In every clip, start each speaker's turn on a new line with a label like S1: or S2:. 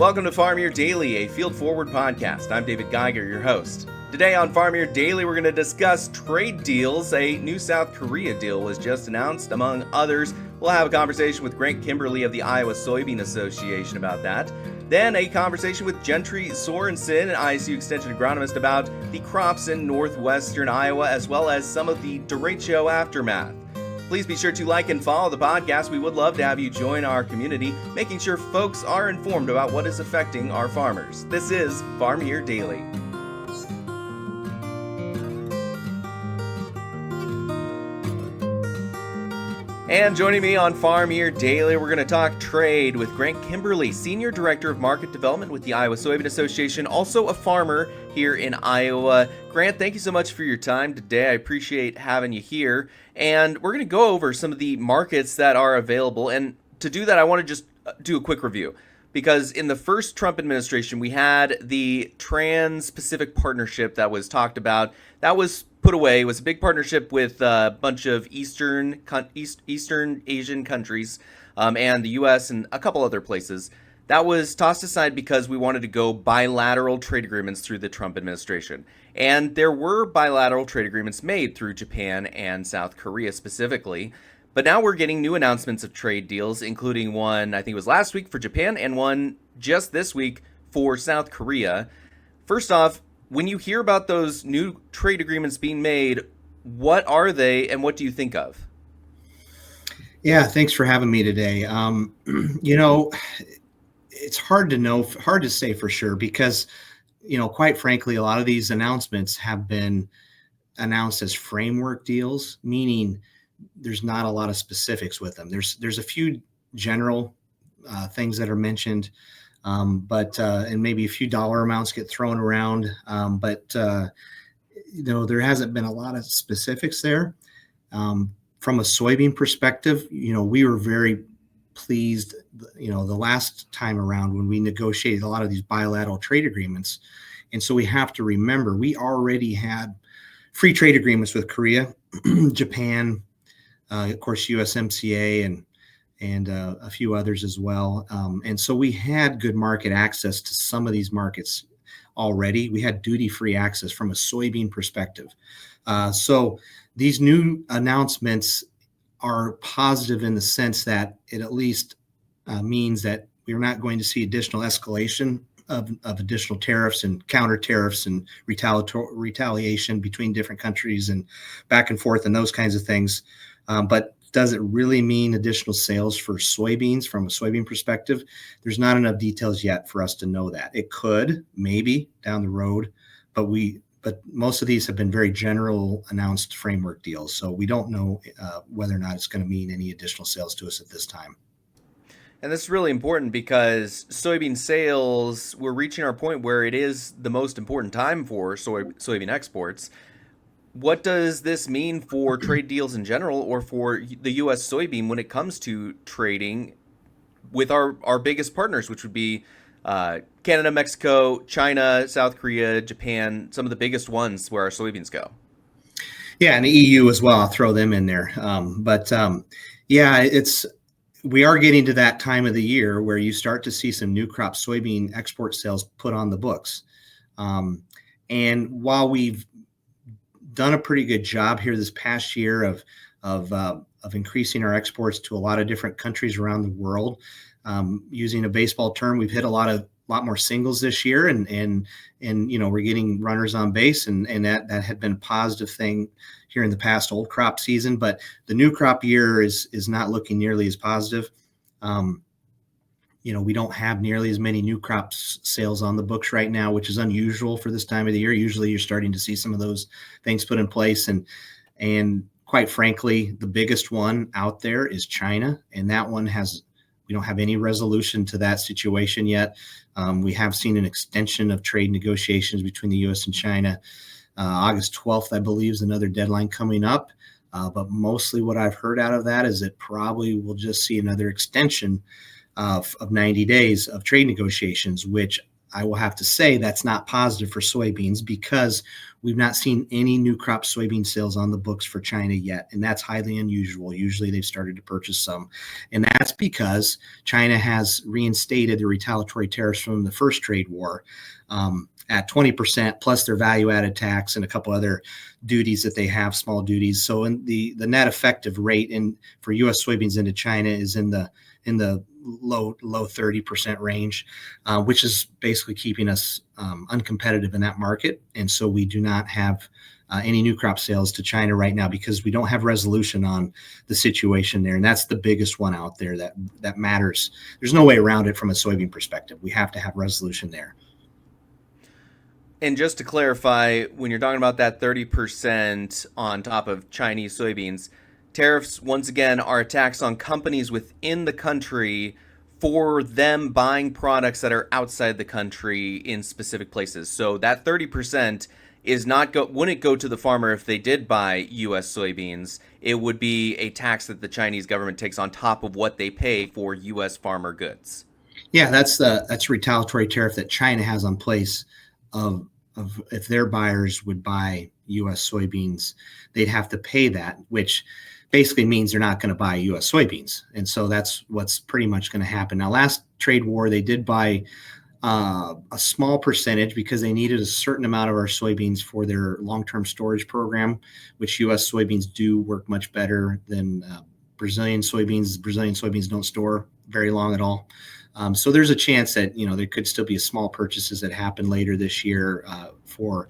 S1: Welcome to Farm Year Daily, a field forward podcast. I'm David Geiger, your host. Today on Farm Year Daily, we're going to discuss trade deals. A new South Korea deal was just announced, among others. We'll have a conversation with Grant Kimberley of the Iowa Soybean Association about that. Then a conversation with Gentry Sorenson, an ISU Extension agronomist, about the crops in northwestern Iowa, as well as some of the derecho aftermath. Please be sure to like and follow the podcast. We would love to have you join our community, making sure folks are informed about what is affecting our farmers. This is Farm Year Daily. And joining me on Farm Year Daily, we're going to talk trade with Grant Kimberley, Senior Director of Market Development with the Iowa Soybean Association, also a farmer here in Iowa. Grant, thank you so much for your time today. I appreciate having you here. And we're going to go over some of the markets that are available. And to do that, I want to just do a quick review. Because in the first Trump administration, we had the Trans-Pacific Partnership that was talked about. That was put away. It was a big partnership with a bunch of Eastern Asian countries and the U.S. and a couple other places. That was tossed aside because we wanted to go bilateral trade agreements through the Trump administration. And there were bilateral trade agreements made through Japan and South Korea specifically. But now we're getting new announcements of trade deals, including one, I think it was last week for Japan, and one just this week for South Korea. First off, when you hear about those new trade agreements being made, what are they and what do you think of?
S2: Yeah, thanks for having me today. It's hard to say for sure because, quite frankly, a lot of these announcements have been announced as framework deals, meaning there's not a lot of specifics with them. There's a few general things that are mentioned, but maybe a few dollar amounts get thrown around. But there hasn't been a lot of specifics there. From a soybean perspective, we were very pleased, the last time around when we negotiated a lot of these bilateral trade agreements. And so we have to remember, we already had free trade agreements with Korea, Japan, of course, USMCA and a few others as well. And so we had good market access to some of these markets already. We had duty-free access from a soybean perspective. So these new announcements are positive in the sense that it at least means that we're not going to see additional escalation of additional tariffs and counter tariffs and retaliation between different countries and back and forth and those kinds of things. But does it really mean additional sales for soybeans from a soybean perspective? There's not enough details yet for us to know that. It could, maybe down the road, but most of these have been very general announced framework deals. So we don't know whether or not it's going to mean any additional sales to us at this time.
S1: And this is really important because soybean sales, we're reaching our point where it is the most important time for soybean exports. What does this mean for trade deals in general or for the U.S. soybean when it comes to trading with our biggest partners, which would be Canada, Mexico, China, South Korea, Japan, some of the biggest ones where our soybeans go?
S2: Yeah, and the EU as well. I'll throw them in there. We are getting to that time of the year where you start to see some new crop soybean export sales put on the books. And while we've done a pretty good job here this past year of increasing our exports to a lot of different countries around the world, using a baseball term, we've hit a lot more singles this year, and we're getting runners on base, and that had been a positive thing here in the past old crop season. But the new crop year is not looking nearly as positive. We don't have nearly as many new crop sales on the books right now, which is unusual for this time of the year. Usually you're starting to see some of those things put in place. And quite frankly, the biggest one out there is China. And that one we don't have any resolution to that situation yet. We have seen an extension of trade negotiations between the U.S. and China. August 12th, I believe, is another deadline coming up. But mostly what I've heard out of that is that probably we'll just see another extension of 90 days of trade negotiations, which I will have to say that's not positive for soybeans because we've not seen any new crop soybean sales on the books for China yet. And that's highly unusual. Usually they've started to purchase some. And that's because China has reinstated the retaliatory tariffs from the first trade war at 20% plus their value added tax and a couple other duties that they have, small duties. So in the net effective rate for U.S. soybeans into China is in the low 30% range, which is basically keeping us uncompetitive in that market. And so we do not have any new crop sales to China right now because we don't have resolution on the situation there. And that's the biggest one out there that matters. There's no way around it from a soybean perspective. We have to have resolution there.
S1: And just to clarify, when you're talking about that 30% on top of Chinese soybeans, tariffs, once again, are a tax on companies within the country for them buying products that are outside the country in specific places. So that 30% is wouldn't go to the farmer if they did buy U.S. soybeans. It would be a tax that the Chinese government takes on top of what they pay for U.S. farmer goods.
S2: Yeah, that's a retaliatory tariff that China has on place of if their buyers would buy U.S. soybeans, they'd have to pay that, which basically means they're not going to buy U.S. soybeans. And so that's what's pretty much going to happen. Now, last trade war, they did buy a small percentage because they needed a certain amount of our soybeans for their long-term storage program, which U.S. soybeans do work much better than Brazilian soybeans. Brazilian soybeans don't store very long at all. So there's a chance that, there could still be small purchases that happen later this year for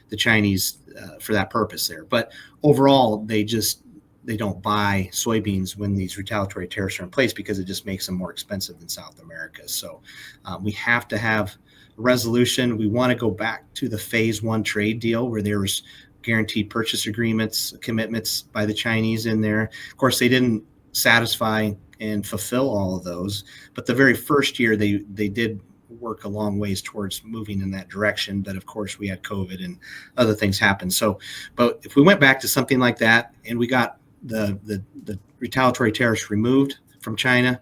S2: the Chinese for that purpose there. But overall, they don't buy soybeans when these retaliatory tariffs are in place because it just makes them more expensive than South America. So we have to have a resolution. We want to go back to the phase one trade deal where there was guaranteed purchase agreements, commitments by the Chinese in there. Of course, they didn't satisfy and fulfill all of those. But the very first year, they did work a long ways towards moving in that direction. But of course, we had COVID and other things happened. So, but if we went back to something like that and we got the retaliatory tariffs removed from China,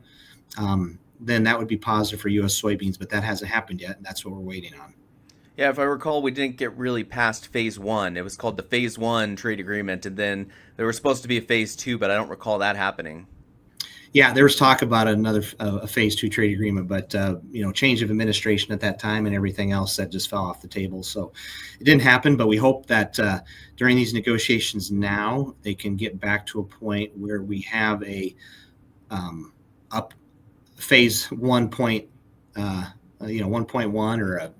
S2: then that would be positive for U.S. soybeans. But that hasn't happened yet, and that's what we're waiting on.
S1: Yeah, if I recall, we didn't get really past phase one. It was called the phase one trade agreement, and then there was supposed to be a phase two, but I don't recall that happening.
S2: Yeah, there was talk about another a phase two trade agreement, but change of administration at that time and everything else that just fell off the table. So it didn't happen, but we hope that during these negotiations now they can get back to a point where we have a up phase 1.1 or a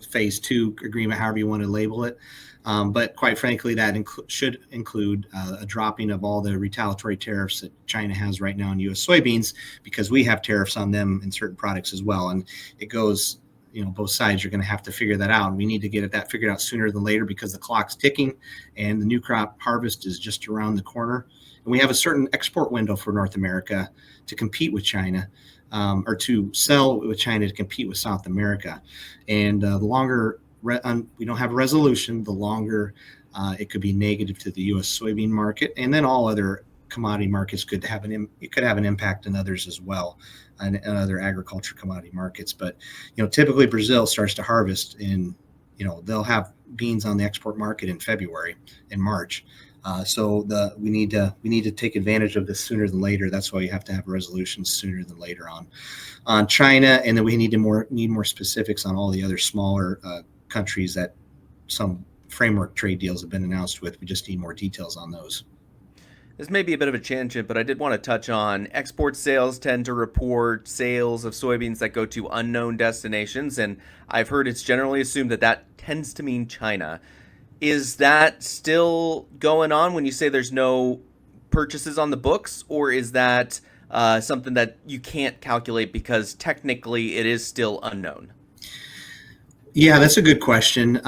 S2: phase two agreement, however you want to label it. But quite frankly, that should include a dropping of all the retaliatory tariffs that China has right now on U.S. soybeans, because we have tariffs on them in certain products as well. And it goes, both sides are going to have to figure that out. And we need to get that figured out sooner than later because the clock's ticking and the new crop harvest is just around the corner. And we have a certain export window for North America to compete with China. Or to sell with China to compete with South America. And the longer we don't have a resolution, the longer it could be negative to the U.S. soybean market. And then all other commodity markets could have an impact on others as well, and other agriculture commodity markets. But, typically Brazil starts to harvest they'll have beans on the export market in February and March. So we need to take advantage of this sooner than later. That's why you have to have a resolution sooner than later on China, and then we need more specifics on all the other smaller countries that some framework trade deals have been announced with. We just need more details on those.
S1: This may be a bit of a tangent, but I did want to touch on export sales tend to report sales of soybeans that go to unknown destinations, and I've heard it's generally assumed that tends to mean China. Is that still going on when you say there's no purchases on the books, or is that something that you can't calculate because technically it is still unknown?
S2: Yeah, that's a good question.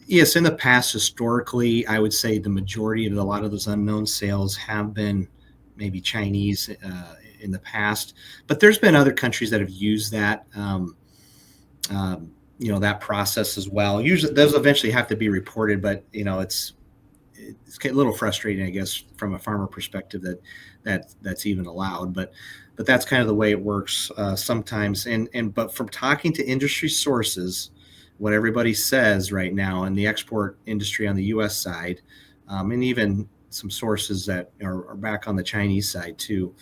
S2: Yes, in the past, historically, I would say the majority of a lot of those unknown sales have been maybe Chinese in the past, but there's been other countries that have used that. That process as well. Usually those eventually have to be reported, but it's it's a little frustrating, I guess, from a farmer perspective that's even allowed. But that's kind of the way it works sometimes. But from talking to industry sources, what everybody says right now in the export industry on the U.S. side, and even some sources that are back on the Chinese side too.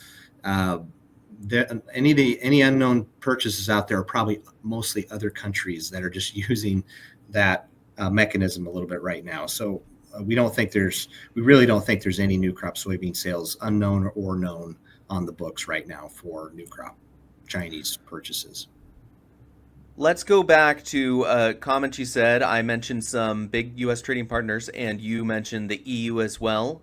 S2: Any unknown purchases out there are probably mostly other countries that are just using that mechanism a little bit right now. So we really don't think there's any new crop soybean sales, unknown or known, on the books right now for new crop Chinese purchases.
S1: Let's go back to a comment you said. I mentioned some big U.S. trading partners, and you mentioned the EU as well.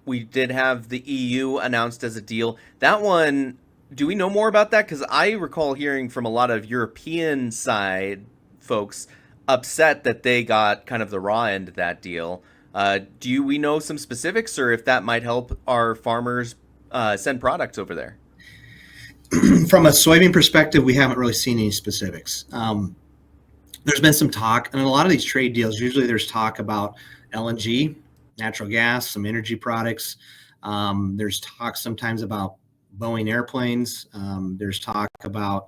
S1: We did have the EU announced as a deal. That one, do we know more about that? Because I recall hearing from a lot of European side folks upset that they got kind of the raw end of that deal. Do we know some specifics, or if that might help our farmers send products over there?
S2: From a soybean perspective, we haven't really seen any specifics. There's been some talk, and in a lot of these trade deals, usually there's talk about LNG, natural gas, some energy products. There's talk sometimes about Boeing airplanes. There's talk about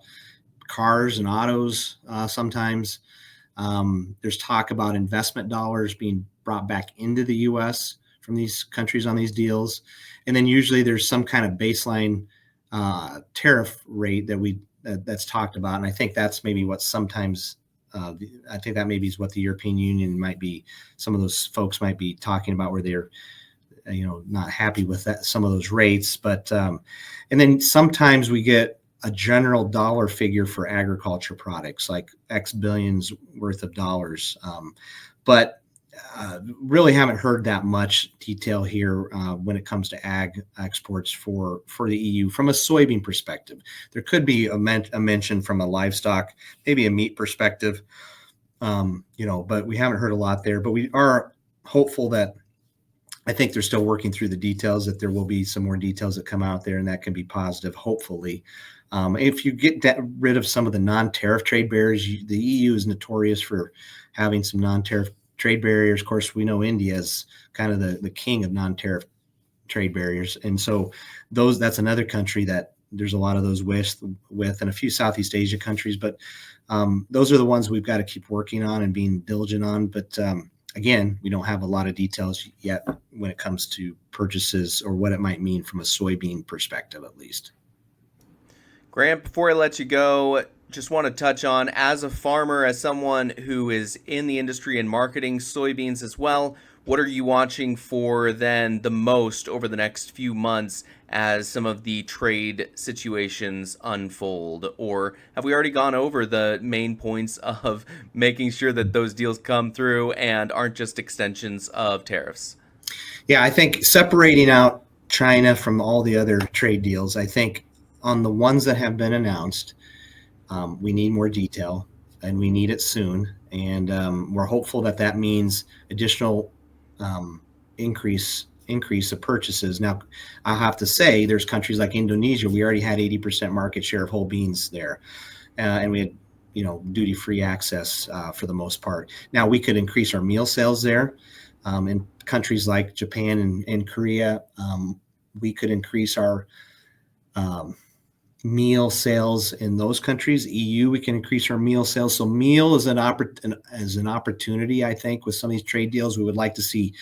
S2: cars and autos sometimes. There's talk about investment dollars being brought back into the U.S. from these countries on these deals. And then usually there's some kind of baseline tariff rate that's talked about. And I think that's maybe what sometimes I think that maybe is what the European Union might be. Some of those folks might be talking about where they're, not happy with that, some of those rates. But and then sometimes we get a general dollar figure for agriculture products, like X billions worth of dollars. But really haven't heard that much detail here when it comes to ag exports for the EU from a soybean perspective. There could be a mention from a livestock, maybe a meat perspective, but we haven't heard a lot there. But we are hopeful that, I think they're still working through the details, that there will be some more details that come out there, and that can be positive, hopefully. If you get rid of some of the non-tariff trade barriers, the EU is notorious for having some non-tariff trade barriers. Of course, we know India is kind of the king of non-tariff trade barriers. And so that's another country that there's a lot of those with and a few Southeast Asia countries. But those are the ones we've got to keep working on and being diligent on. But again, we don't have a lot of details yet when it comes to purchases or what it might mean from a soybean perspective, at least.
S1: Grant, before I let you go, just want to touch on, as a farmer, as someone who is in the industry and marketing soybeans as well, what are you watching for then the most over the next few months as some of the trade situations unfold? Or have we already gone over the main points of making sure that those deals come through and aren't just extensions of tariffs?
S2: Yeah, I think separating out China from all the other trade deals, I think on the ones that have been announced, we need more detail, and we need it soon. And we're hopeful that means additional increase of purchases. Now, I have to say, there's countries like Indonesia. We already had 80% market share of whole beans there, and we had duty-free access for the most part. Now, we could increase our meal sales there. In countries like Japan and Korea, we could increase our meal sales in those countries. EU, we can increase our meal sales. So meal is an opportunity, I think, with some of these trade deals. We would like to see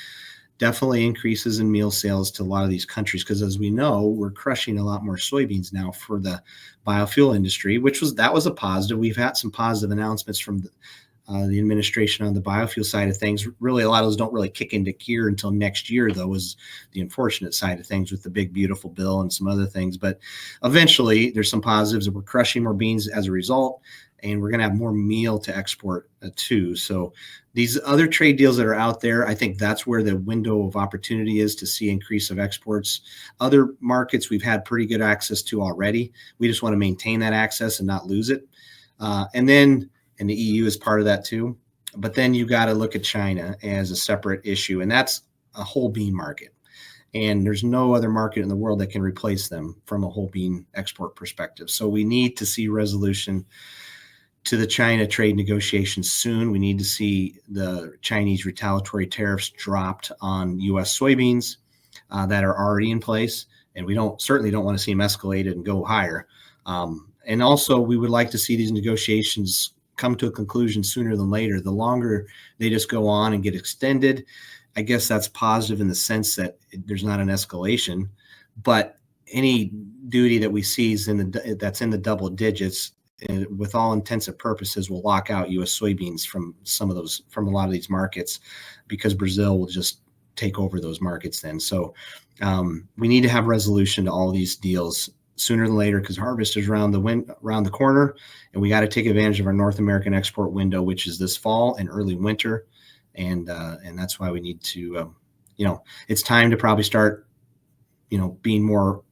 S2: definitely increases in meal sales to a lot of these countries, because as we know, we're crushing a lot more soybeans now for the biofuel industry, that was a positive. We've had some positive announcements from the administration on the biofuel side of things. Really, a lot of those don't really kick into gear until next year, though, is the unfortunate side of things with the big, beautiful bill and some other things. But eventually, there's some positives, and we're crushing more beans as a result, and we're going to have more meal to export too. So these other trade deals that are out there, I think that's where the window of opportunity is to see increase of exports. Other markets we've had pretty good access to already. We just want to maintain that access and not lose it. And the EU is part of that too. But then you got to look at China as a separate issue, and that's a whole bean market. And there's no other market in the world that can replace them from a whole bean export perspective. So we need to see resolution to the China trade negotiations soon. We need to see the Chinese retaliatory tariffs dropped on U.S. soybeans that are already in place, and we certainly don't want to see them escalated and go higher. And also, we would like to see these negotiations come to a conclusion sooner than later. The longer they just go on and get extended, I guess that's positive in the sense that there's not an escalation, but any duty that we see is that's in the double digits, with all intents and purposes, will lock out U.S. soybeans from a lot of these markets, because Brazil will just take over those markets then. So we need to have resolution to all these deals sooner than later, because harvest is around the corner, and we got to take advantage of our North American export window, which is this fall and early winter, and that's why we need to, it's time to probably start, being more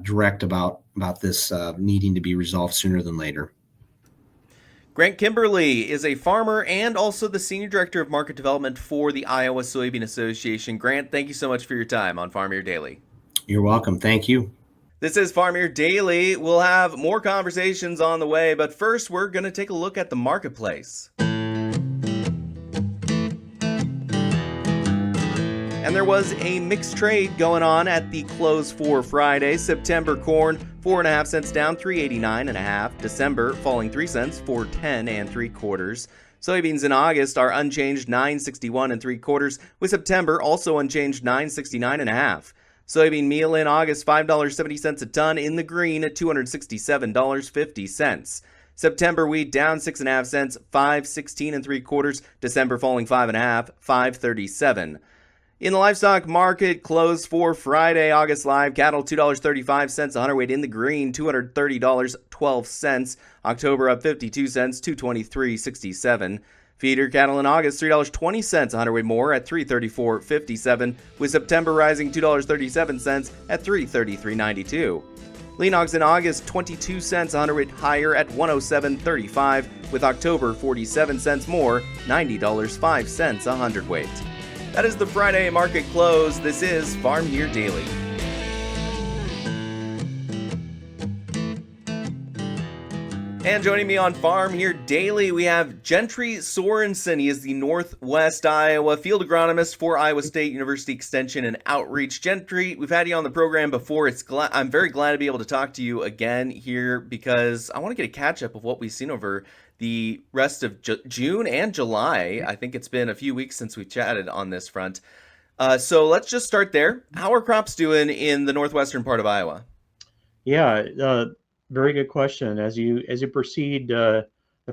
S2: direct about this needing to be resolved sooner than later.
S1: Grant Kimberley is a farmer and also the Senior Director of Market Development for the Iowa Soybean Association. Grant, thank you so much for your time on Farm Ear Daily.
S2: You're welcome. Thank you.
S1: This is Farm Ear Daily. We'll have more conversations on the way, but first we're going to take a look at the marketplace. And there was a mixed trade going on at the close for Friday. September corn, 4.5 cents down, 3.89.5. December falling 3 cents, 4.10 3/4. Soybeans in August are unchanged, 9.61 3/4, with September also unchanged, 9.69.5. Soybean meal in August, $5.70 a ton, in the green at $267.50. September wheat down 6.5 cents, 5.16 3/4. December falling 5.5, 5.37. In the livestock market, close for Friday, August live, cattle $2.35 a hundredweight in the green, $230.12. October up 52 cents, 223.67. Feeder cattle in August, $3.20 a hundredweight more at $334.57, with September rising $2.37 at $333.92. Lean hogs in August, 22 cents a hundredweight higher at $107.35, with October 47 cents more, $90.05 a hundredweight. That is the Friday market close. This is Farm Ear Daily. And joining me on Farm Ear Daily, we have Gentry Sorenson. He is the Northwest Iowa field agronomist for Iowa State University Extension and Outreach. Gentry, we've had you on the program before. I'm very glad to be able to talk to you again here, because I want to get a catch-up of what we've seen over the rest of June and July. I think it's been a few weeks since we chatted on this front. So let's just start there. How are crops doing in the northwestern part of Iowa?
S3: Yeah, very good question. As you proceed, the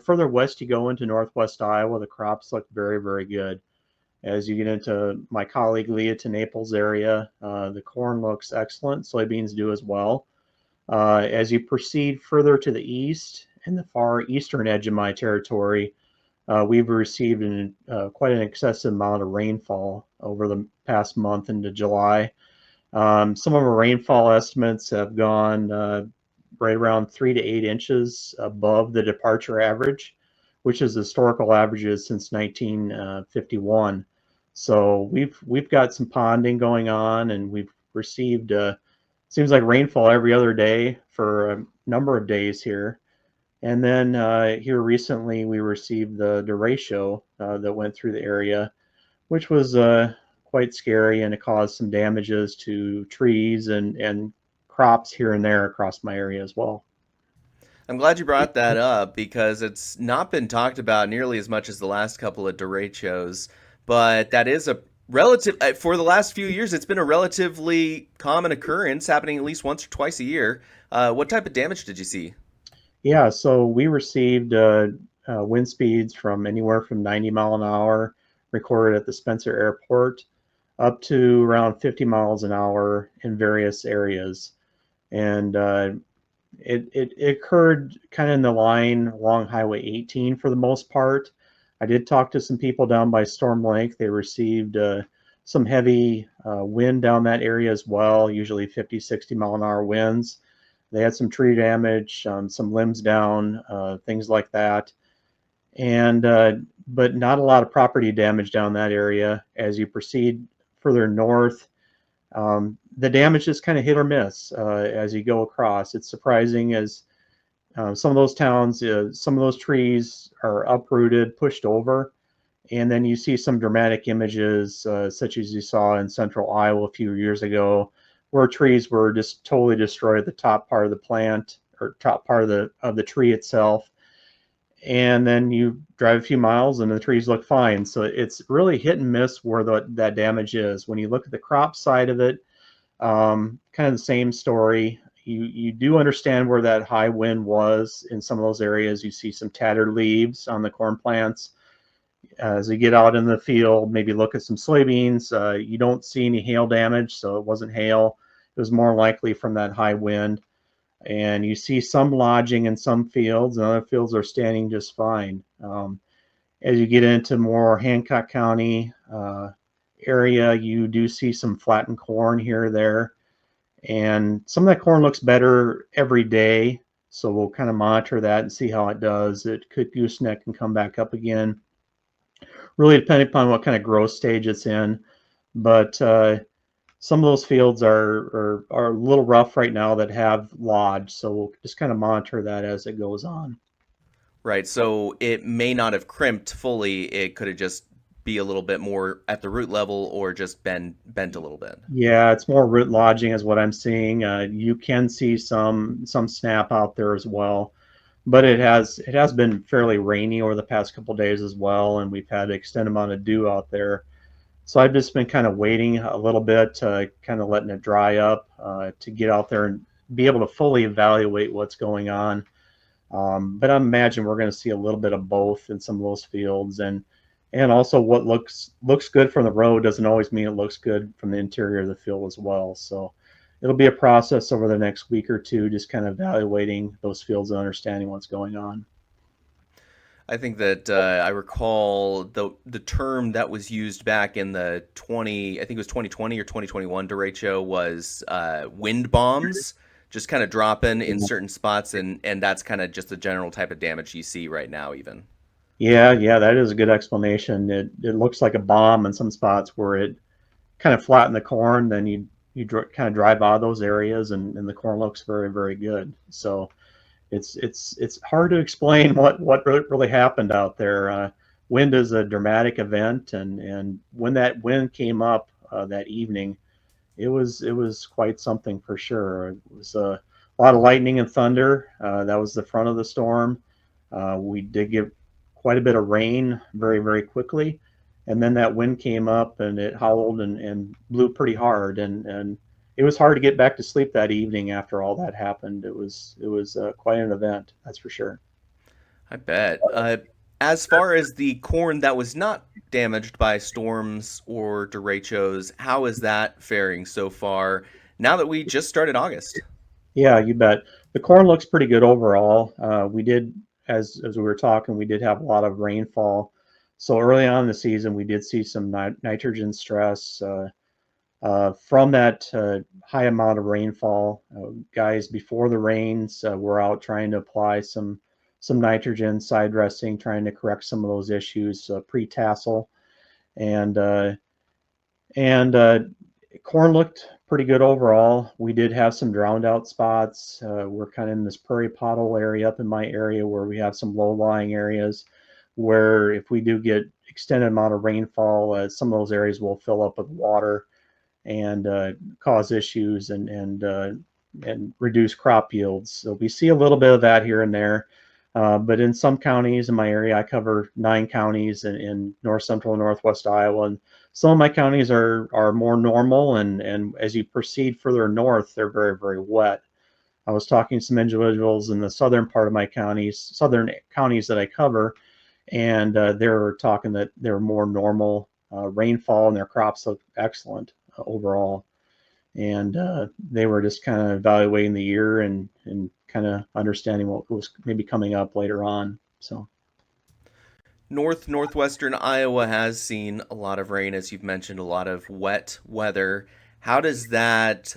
S3: further west you go into northwest Iowa, the crops look very, very good. As you get into my colleague Leah to Naples area, the corn looks excellent. Soybeans do as well. As you proceed further to the east, in the far eastern edge of my territory, we've received quite an excessive amount of rainfall over the past month into July. Some of our rainfall estimates have gone right around 3 to 8 inches above the departure average, which is historical averages since 1951. So we've got some ponding going on, and we've received seems like rainfall every other day for a number of days here. And then here recently we received the derecho that went through the area, which was quite scary, and it caused some damages to trees and crops here and there across my area as well.
S1: I'm glad you brought that up, because it's not been talked about nearly as much as the last couple of derechos, but that is a relative, for the last few years, it's been a relatively common occurrence, happening at least once or twice a year. What type of damage did you see?
S3: Yeah, so we received wind speeds from anywhere from 90 mile an hour recorded at the Spencer Airport up to around 50 miles an hour in various areas. And it occurred kind of in the line along Highway 18 for the most part. I did talk to some people down by Storm Lake. They received some heavy wind down that area as well, usually 50, 60 mile an hour winds. They had some tree damage, some limbs down, things like that. And but not a lot of property damage down that area. As you proceed further north, the damage is kind of hit or miss as you go across. It's surprising, as Some of those towns, some of those trees are uprooted, pushed over, and then you see some dramatic images, such as you saw in central Iowa a few years ago, where trees were just totally destroyed at the top part of the plant or top part of the tree itself. And then you drive a few miles and the trees look fine. So it's really hit and miss where that damage is. When you look at the crop side of it, kind of the same story. You do understand where that high wind was in some of those areas. You see some tattered leaves on the corn plants. As you get out in the field, maybe look at some soybeans. You don't see any hail damage, so it wasn't hail. It was more likely from that high wind. And you see some lodging in some fields, and other fields are standing just fine. As you get into more Hancock County area, you do see some flattened corn here or there. And some of that corn looks better every day. So we'll kind of monitor that and see how it does. It could gooseneck and come back up again, really depending upon what kind of growth stage it's in. But some of those fields are a little rough right now that have lodge. So we'll just kind of monitor that as it goes on.
S1: Right. So it may not have crimped fully. It could have just be a little bit more at the root level or just bent a little bit.
S3: Yeah, it's more root lodging is what I'm seeing. You can see some snap out there as well, but it has been fairly rainy over the past couple of days as well, and we've had an extended amount of dew out there. So I've just been kind of waiting a little bit, kind of letting it dry up to get out there and be able to fully evaluate what's going on. But I imagine we're going to see a little bit of both in some of those fields, and also what looks good from the road doesn't always mean it looks good from the interior of the field as well. So it'll be a process over the next week or two, just kind of evaluating those fields and understanding what's going on.
S1: I think that I recall the term that was used back in the I think it was 2020 or 2021 derecho was wind bombs, just kind of dropping in certain spots, and that's kind of just the general type of damage you see right now even.
S3: Yeah, that is a good explanation. It looks like a bomb in some spots where it kind of flattened the corn. Then kind of drive out of those areas, and the corn looks very, very good. So it's hard to explain what really happened out there. Wind is a dramatic event, and when that wind came up that evening, it was quite something for sure. It was a lot of lightning and thunder. That was the front of the storm. We did get quite a bit of rain very, very quickly, and then that wind came up and it howled and blew pretty hard, and it was hard to get back to sleep that evening after all that happened. It was quite an event, that's for sure.
S1: I bet. As far as the corn that was not damaged by storms or derechos, how is that faring so far now that we just started August?
S3: Yeah, you bet. The corn looks pretty good overall. We did, as we were talking, we did have a lot of rainfall. So early on in the season, we did see some nitrogen stress from that high amount of rainfall. Guys, before the rains, were out trying to apply some nitrogen, side dressing, trying to correct some of those issues pre-tassel, and corn looked pretty good overall. We did have some drowned out spots. We're kind of in this prairie pothole area up in my area where we have some low-lying areas where if we do get extended amount of rainfall, some of those areas will fill up with water and cause issues and reduce crop yields. So we see a little bit of that here and there. But in some counties in my area, I cover 9 counties in north central and northwest Iowa, and some of my counties are more normal, and as you proceed further north, they're very, very wet. I was talking to some individuals in the southern part of my southern counties that I cover, and they were talking that they're more normal rainfall and their crops look excellent overall. And they were just kind of evaluating the year and kind of understanding what was maybe coming up later on. So
S1: Northwestern Iowa has seen a lot of rain, as you've mentioned, a lot of wet weather. How does that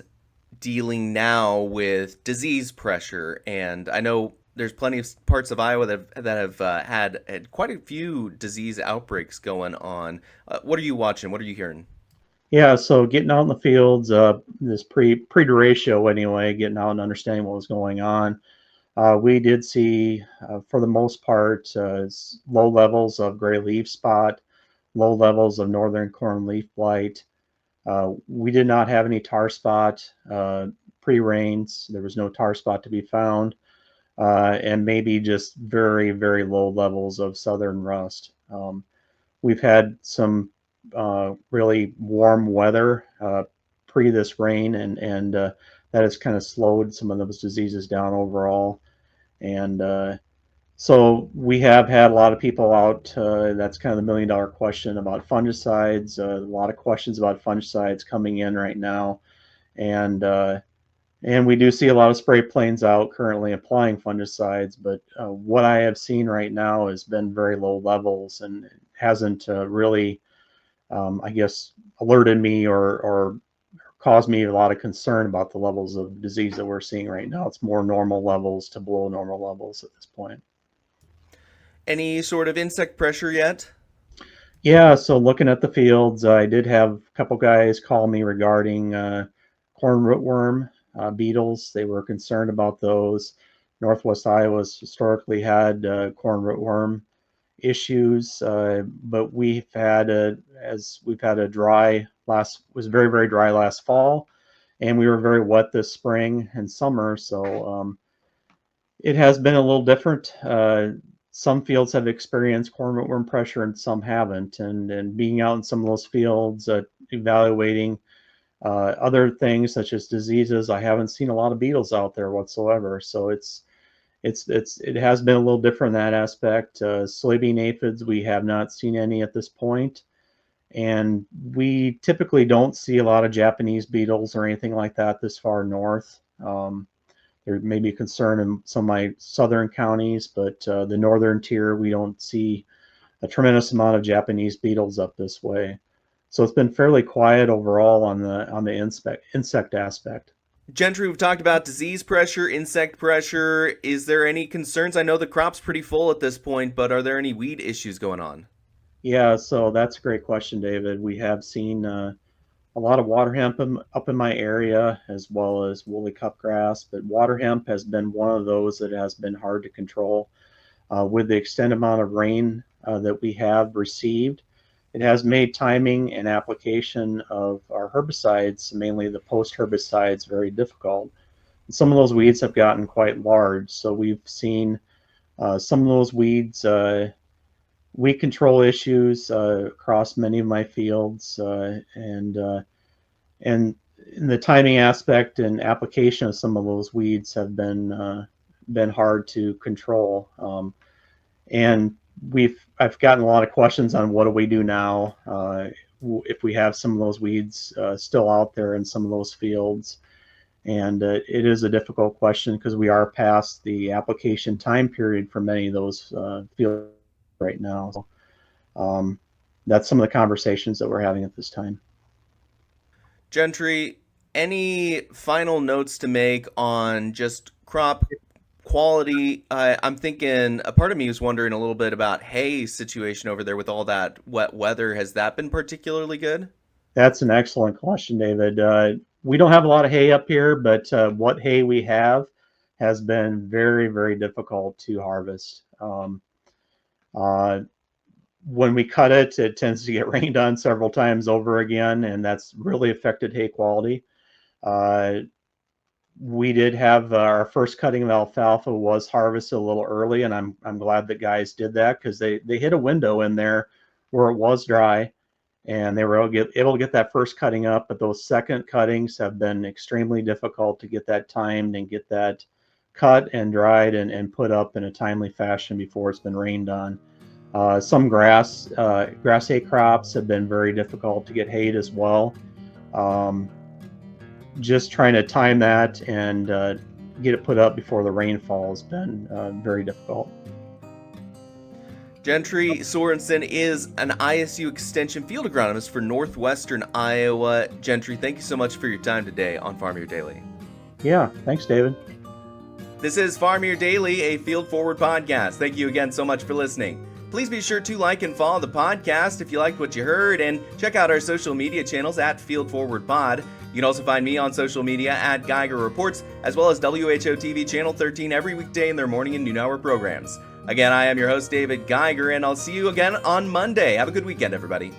S1: dealing now with disease pressure? And I know there's plenty of parts of Iowa that have had quite a few disease outbreaks going on. What are you watching? What are you hearing?
S3: yeah, so getting out in the fields, this pre-derecho anyway, getting out and understanding what was going on. We did see, for the most part, low levels of gray leaf spot, low levels of northern corn leaf blight. We did not have any tar spot pre-rains. There was no tar spot to be found, and maybe just very, very low levels of southern rust. We've had some really warm weather pre this rain, and that has kind of slowed some of those diseases down overall. And so we have had a lot of people out. That's kind of the $1 million question about fungicides. A lot of questions about fungicides coming in right now, and we do see a lot of spray planes out currently applying fungicides. But what I have seen right now has been very low levels and hasn't really, I guess, alerted me or caused me a lot of concern about the levels of disease that we're seeing right now. It's more normal levels to below normal levels at this point.
S1: Any sort of insect pressure yet?
S3: Yeah, so looking at the fields, I did have a couple guys call me regarding corn rootworm beetles. They were concerned about those. Northwest Iowa's historically had corn rootworm issues, but we've had a was very, very dry last fall, and we were very wet this spring and summer, so it has been a little different. Some fields have experienced corn rootworm pressure and some haven't, and being out in some of those fields evaluating other things such as diseases, I haven't seen a lot of beetles out there whatsoever, so it has been a little different in that aspect. Soybean aphids, we have not seen any at this point, and we typically don't see a lot of Japanese beetles or anything like that this far north. There may be concern in some of my southern counties, but the northern tier, we don't see a tremendous amount of Japanese beetles up this way. So it's been fairly quiet overall on the insect aspect.
S1: Gentry, we've talked about disease pressure, insect pressure. Is there any concerns? I know the crop's pretty full at this point, but are there any weed issues going on?
S3: Yeah, so that's a great question, David. We have seen a lot of water hemp up in my area, as well as woolly cupgrass, but water hemp has been one of those that has been hard to control. With the extended amount of rain that we have received, it has made timing and application of our herbicides, mainly the post herbicides, very difficult. Some of those weeds have gotten quite large, so we've seen some of those weeds weed control issues across many of my fields, and the timing aspect and application of some of those weeds have been hard to control. And I've gotten a lot of questions on what do we do now if we have some of those weeds still out there in some of those fields. And it is a difficult question because we are past the application time period for many of those fields right now. So, that's some of the conversations that we're having at this time.
S1: Gentry, any final notes to make on just crop quality? I'm thinking a part of me is wondering a little bit about hay situation over there with all that wet weather. Has that been particularly good?
S3: That's an excellent question, David. We don't have a lot of hay up here, but what hay we have has been very, very difficult to harvest. When we cut it, it tends to get rained on several times over again, and that's really affected hay quality. We did have our first cutting of alfalfa was harvested a little early, and I'm glad that guys did that because they hit a window in there where it was dry, and they were able to get that first cutting up. But those second cuttings have been extremely difficult to get that timed and get that cut and dried and put up in a timely fashion before it's been rained on. Some grass hay crops have been very difficult to get hayed as well. Just trying to time that and get it put up before the rainfall has been very difficult.
S1: Gentry Sorenson is an ISU Extension field agronomist for Northwestern Iowa. Gentry, thank you so much for your time today on Farm Year Daily.
S3: Yeah, thanks, David.
S1: This is Farm Year Daily, a Field Forward podcast. Thank you again so much for listening. Please be sure to like and follow the podcast if you liked what you heard, and check out our social media channels at Field Forward Pod. You can also find me on social media at Geiger Reports, as well as WHO TV Channel 13 every weekday in their morning and noon hour programs. Again, I am your host, David Geiger, and I'll see you again on Monday. Have a good weekend, everybody.